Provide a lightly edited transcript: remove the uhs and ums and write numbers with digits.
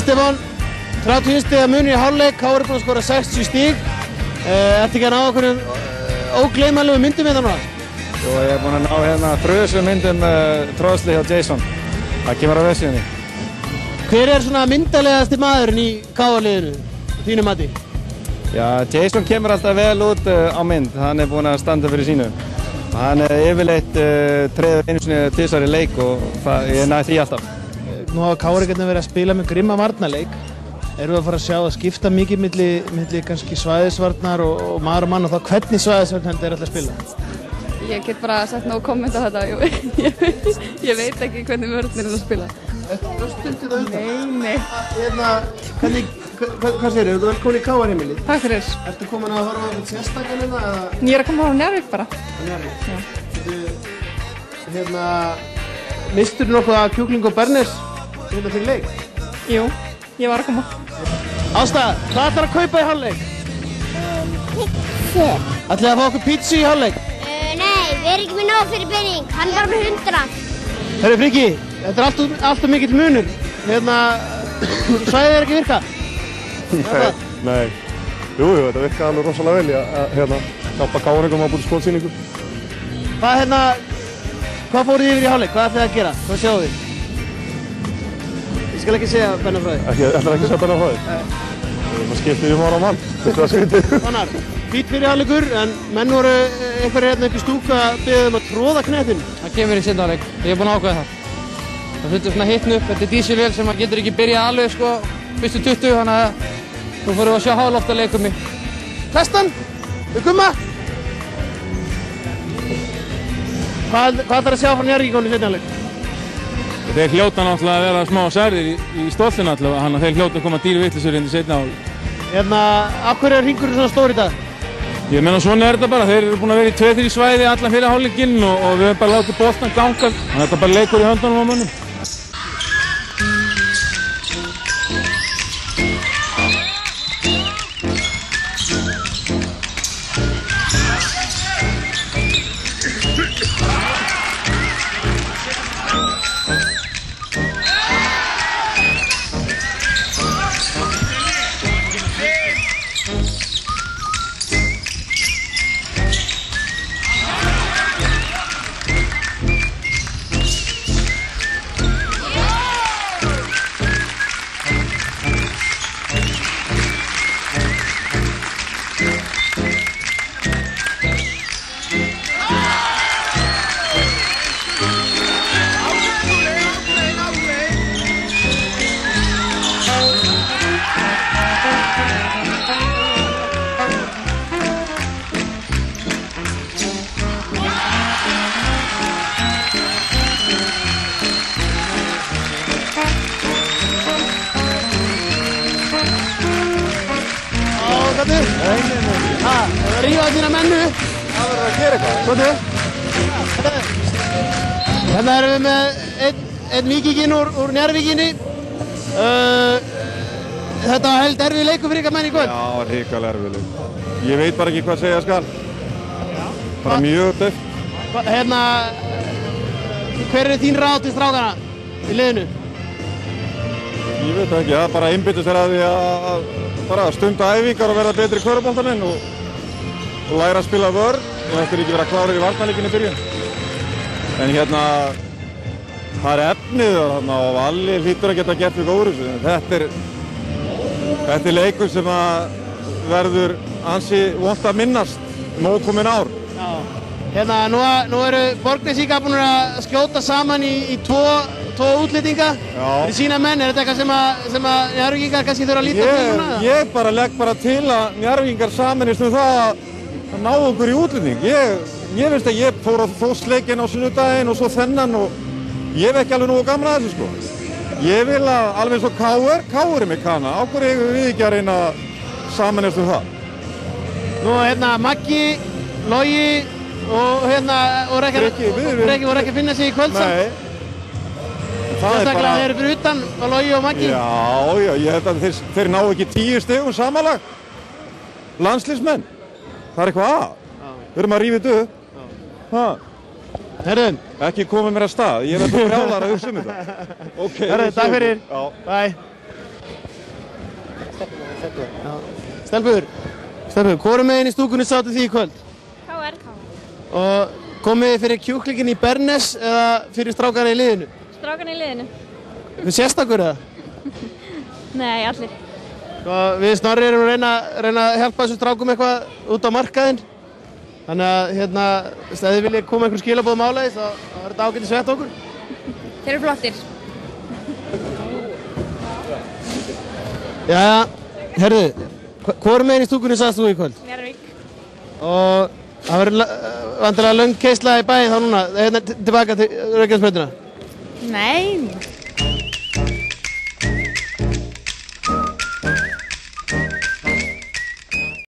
Stefán, 30 stiga munur í hálfleik, KR er búinn að skora 60 stig. Ertu ekki að ná okkur ógleymanlegum myndum hérna núna? Jú, ég er búinn að ná hérna fröðsum myndum tróðsli hjá Jason. Það kemur á vefsíðunni. Hver er svona myndalegasti maðurinn í KR-liðinu, þínu mati? Já, Jason kemur alltaf vel út á mynd. Hann er búinn að standa fyrir sínu. Hann er yfirleitt treður einu sinni tvisvar í leik og ég næ því alltaf. Nú hafa KR-garnir verið að spila með grimma varnarleik. Erum við að fara að sjá að skipta mikið milli kannski svæðisvarnar og maður og mann og þá hvernig svæðisvarnar er alltaf að spila? Ég get bara sett nóg komment á þetta. Ég veit ekki hvernig vörðnir er að spila. Spiltu það utan? Nei. Hvað segirðu? Þú ert komin í KR-heimilið? Takk fyrir. Ertu komin að horfa á eitthvað sérstakann eða? Ég er að koma á Njarðvík bara. Á Njarðvík? Mistur þú nokkuð að kjúkling og bernes fyrir leik? Jú, ég var að koma. Ásta, hvað ætlar að kaupa í hálfleik? Pizza. Ætlaði að fá okkur pizza í hálfleik? Nei, við erum ekki með nóg fyrir pening. Hann var með 100. Herru Friki, þetta er alltaf mikill munur. Svæðið er ekki virka? Nei. Jú, þetta virka alveg rosalega vel. Ég hjálpa KR-ingum að búið skótsýningu. Hvað fóruð þið yfir í hálfleik? Hvað ætlaði að gera? Hvað sjáu þið? Ég skal ekki segja Benna frá þig. Ætlar ekki að segja Benna frá þig? Það skiptir ára á mann. Þetta er skrítið. Fannar, fýtt fyrir hálfleikur en menn voru einhverjir hérna upp í stúku að biðja að tróða knetinn. Það kemur í seinni hálfleik. Ég er búinn að ákveða það. Það þurfti svona hitn upp. Þetta er dísilvél sem maður getur ekki byrjað alveg fyrstu 20 þannig að nú fórum við að sjá háloftarleikum mig. Hestan, við Gumma. Hvað ætlar að sjá frá Njarðvík í seinni hálfleik? Þeir hljóta náttúrulega að vera smá særðir í stólinu allavega, þannig að þeir hljóta að koma dýrvitlausir inn í seinni hálfleik. Af hverju er hringurinn svona stór í dag? Ég meina svona er þetta bara, þeir eru búin að vera í 2-3 svæði allan fyrir hálfleikinn og við höfum bara látið boltan ganga, þannig að þetta bara leikur í höndunum á mönnum. Kottu? Rífa þína mennu. Það verður að gera eitthvað. Kottu? Hérna erum við með einn vikinginn úr Njarðvíkinni. Þetta var held erfið leikur fyrir ykkar menn í kvöld. Já, hrikalega erfið leikur. Ég veit bara ekki hvað segja skal. Bara mjög döft. Hérna, hver þín ráð til strákana í liðinu? Ég veit ekki, það er bara einbyttu sér að því að bara stunda æfingar og verða betri í körfuboltanum og læra að spila vörn. Þetta er ekki verið að klára í varnarleikinn í byrjun. En hérna, það er efnið þarna og Valli hlýtur að geta gert við góður þessu. Þetta er leikur sem að verður ansi vont að minnast ókomin ár. Já. Hérna, nú eru Borgnesíka búin að skjóta saman í tvo útlendinga fyrir sína menn. Er þetta eitthvað sem að Njarðvíkingar kannski þurfa að líta til núna? Ég bara legg bara til að Njarðvíkingar saminist það að ná okkur í útlending. Ég veist að ég fór á Þórsleikinn á sunnudaginn og svo þennan og ég hef ekki alveg nógu gamla þessu sko. Ég vil að alveg eins og KR er með Kana. Á hverju eigum við ekki að reyna að saminast það? Nú hérna Maggi, Logi og hérna Reki voru ekki að finna sig í kvöld samt. Nei. Sérstaklega þeir eru fyrir utan Logi og Maggi. Já, ég held að þeir ná ekki 10 stigum samanlag. Landsliðsmenn. Það er eitthvað að. Við erum að rífa þetta upp. Herðu. Ekki komið mér að stað. Ég verður bara brjálar að hugsa þetta. Okay, herðu, takk fyrir. Bye. Stelpur, hvorum meginn í stúkunni sátu því í kvöld? KR. Og komið þið fyrir kjúklingin í Bernes eða fyrir strákana í liðinu? Strákana í liðinu. Við sérstakur eða? Nei, allir. Við Snorri erum að reyna að hjálpa þessum strákum eitthvað út á markaðinn. Þannig að hérna, ef þið viljið koma einhver skilaboð málaðis, þá er þetta ágætt að svetta okkur. Þeir eru flottir. Jæja, herðu, hvor meginn í stúkunni sagðist þú í kvöld? Njarðvík. Og það verður vantilega löng keisla í bæinn þá núna, hérna tilbaka til Reykjanesbrautina? Nei.